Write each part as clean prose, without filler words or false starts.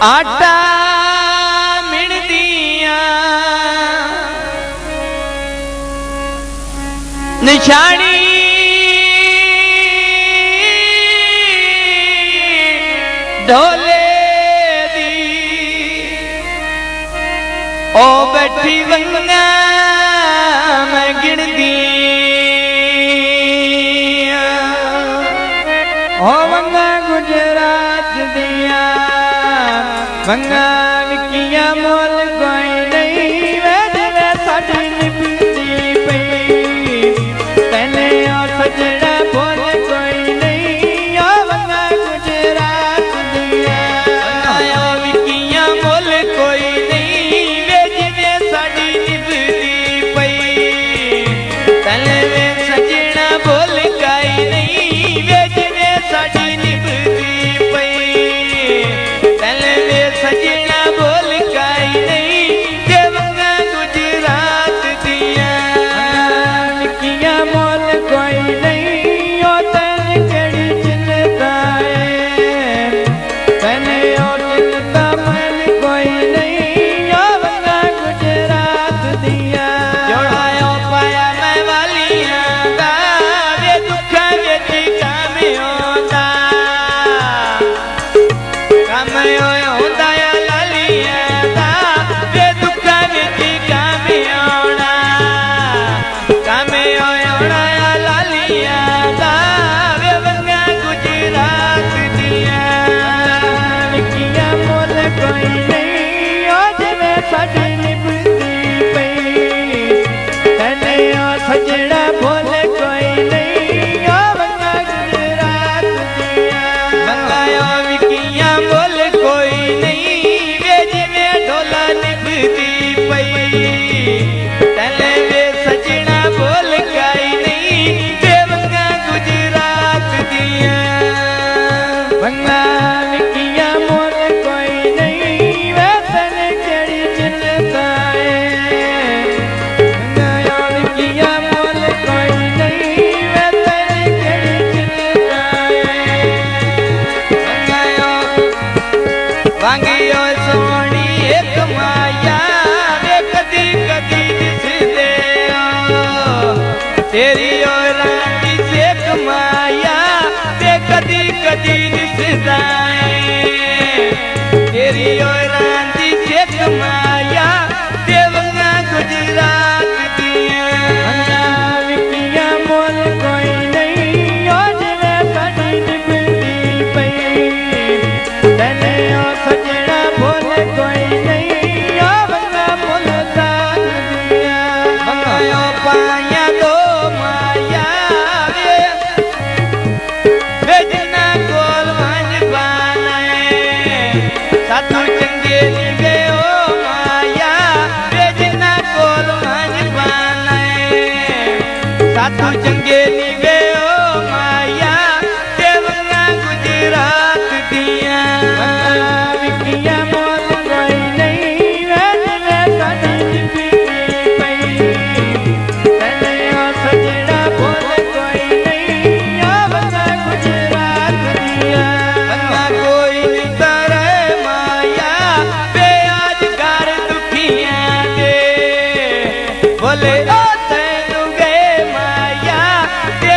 आटा मिण दिया निशानी ढोले दी ओ बैठी वंगा मैं गिन दिया ओ वंगा गुजरात दिया वंगा विकिया मोल कोई नहीं वे जिवे साडी निभदी पई तैने ओ सजड़ा बोल कोई नहीं ओ वंगा गुजरात दिया ओ विकिया मोल कोई नहीं वे जिवे साडी निभदी पई तैने वे सजड़ा बोल कोई नहीं वे जिवे साडी निभदी पई तैने वे सजना बोल काई नहीं जे वंगा गुजरात दिया निकिया मोल कोई नहीं ओ तन केड़ी चिंता है तने ओ चिंता मन कोई नहीं ओ वंगा गुजरात दिया जोड़ायो पाया मैं वालियां दा वे दुखा विच काम होंदा काम होंदा सजड़ा बोल कोई नहीं ओ वंगा गुजरात दिया वंगा ओ विकिया बोल कोई नहीं वे जिवे ढोला निभदी पई तले वे सजड़ा बोल कोई नहीं वे वंगा गुजरात दिया वंगा विकिया मोल कोई नहीं वे तने केड़ी चिंता है वांगियो सोनी एक माया वे कदी कदी दिसदे तेरी और रानी एक माया वे कदी कदी दिसदा तेरी और रानी एक माया ते वंगा गुजरात दिया विकिया मोल कोई नहीं ओ जिवे साडी निभदी पई तने ओ सजड़ा बोल कोई नहीं ओ वंगा मोल दान दिया वंगा ओ पाया दो माया वे जिन्ना कोल वंज बनाए साथू चंगे निवे ओ माया वे जिन्ना कोल वंज बनाए साथू चंगे निवे ओ माया ते वंगा गुजरात दिया विकिया मोल कोई नहीं वे जिवे साडी निभदी पई तने ओ सजड़ा बोल कोई नहीं ओ वंगा गुजरात दिया वंगा कोई नहीं करे माया वे आज घर दुखिया दे बोले ओ तैनू गे माया ते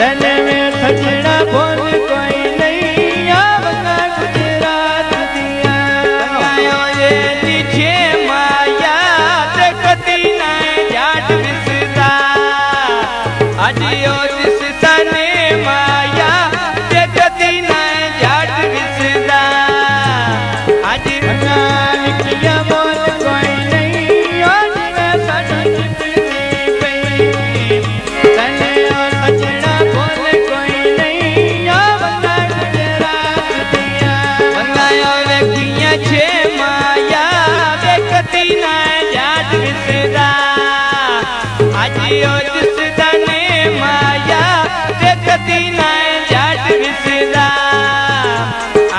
तने में सजना बोल कोई नहीं आवगा गुजरात दिया आयो ये नीचे माया ते कदी ना जाट विसदा अजियो जिस तने माया ते कदी ना जाट विसदा आज भगवान किया बोल कोई नहीं और मैं सजन पीती पई तने और सजना बोल कोई नहीं आवगा गुजरात दिया बनायो व्यक्तियां छे माया वे कदी ना जाट विसदा आजियो जिस तने माया ते कदी ना जाट विसदा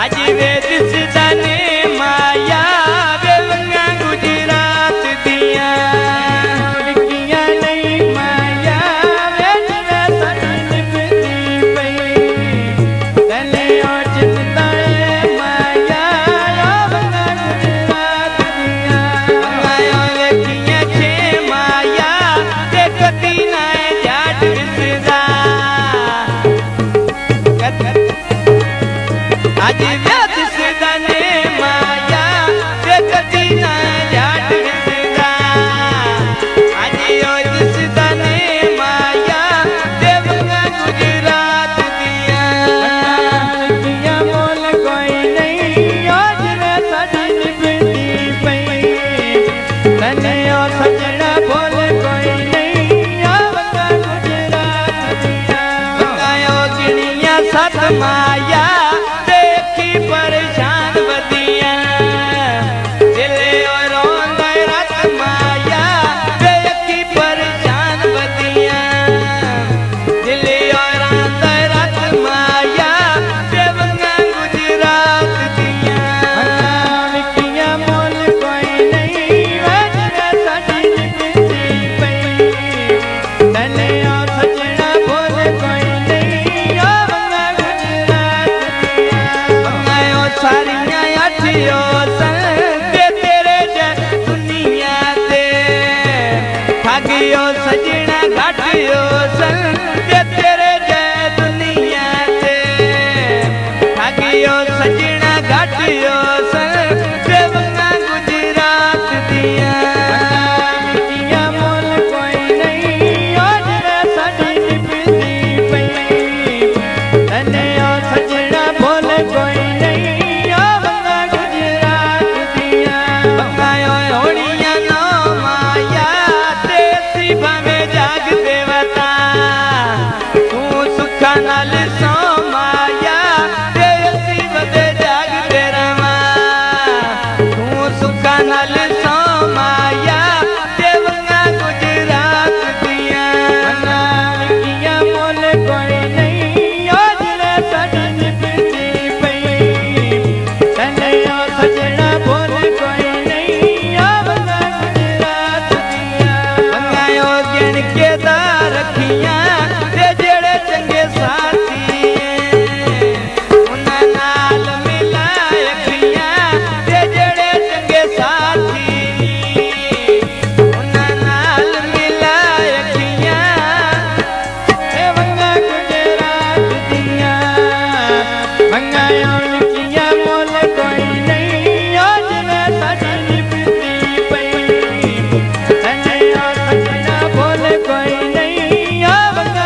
आज वे जिस तने माया वे वंगा गुजरात दिया विकिया नहीं माया वे जिवे सजन पीती पई तने और जिस तने माया वंगा गुजरात दिया बनायो व्यक्तियां छे माया ते कदी ना जाट विसदा आज व्याध सिदने माया ते कदी ना जाट विसदा आज यो जिसदने माया ते वंगा गुजरात दिया किया बोल कोई नहीं आज रे सजन पीती पई तने और सजना बोल कोई नहीं आवगा गुजरात दिया गायो गिणिया सत माया देखी परेशान बदिया दिले और रोंदा रात माया देखी परेशान बदिया दिले और रोंदा रात माया देवंगा गुजरात दिया विकिया मोल कोई नहीं वजरा सजन पीती पई तने और सजना बोल कोई नहीं आवगा गुजरात दिया बनायो सारियां अठियो सन ते तेरे जै दुनिया ते भागियो सजना घाटियो सन ते तेरे जै दुनिया ते भागियो सजना घाटियो सन ते वंगा गुजरात दिया विकिया मोल कोई नहीं आज रे सजन पीती पई तने और सजना बोल कोई नहीं आवगा गुजरात दिया बनायो होड़िया नो माया तेसी भावे जाग देवता तू सुखा नाल सो माया तेसी बदे जाग तेरा तू सुखा नाल सो माया देवंगा गुजरात दिया विकिया मोल कोई नहीं आज रे सजन पीती पई तने और सजना बोल कोई नहीं आवगा गुजरात दिया बनायो गिण के दा रखियां ते जेड़े चंगे साथी उन्हां नाल मिलाए अखियां ते जेड़े चंगे साथी उन्हां नाल मिलाए अखियां ते वंगा गुजरात दिया मंगायो विकिया मोल कोई नहीं आज मैं सजन पीती पई तने और सजना बोल कोई नहीं आवगा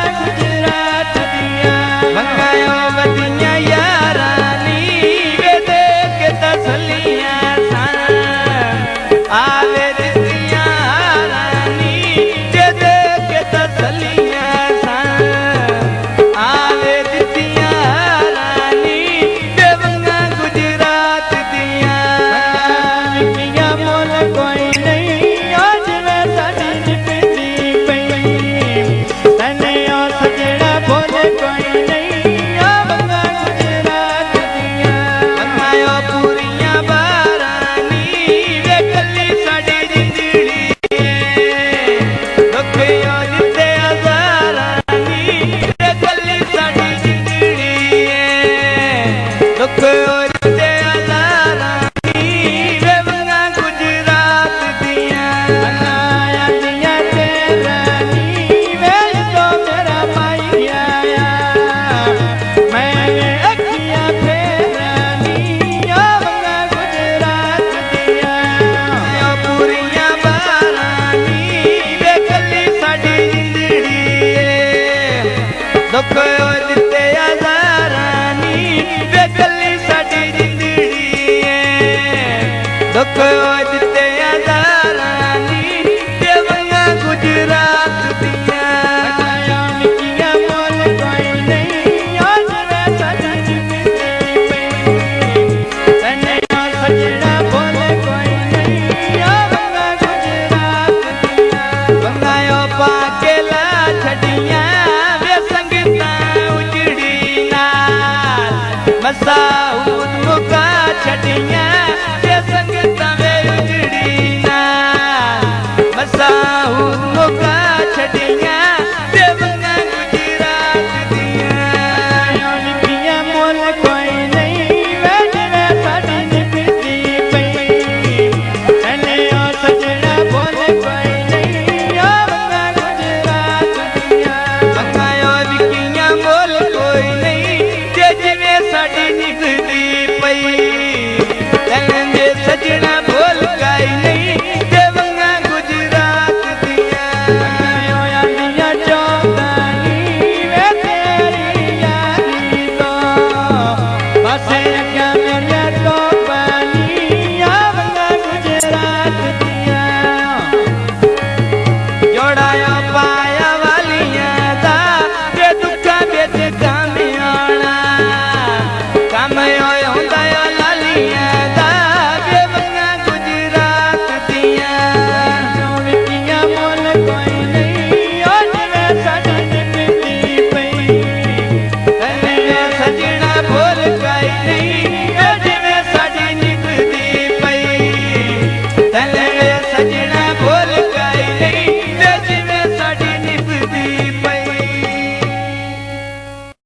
सुख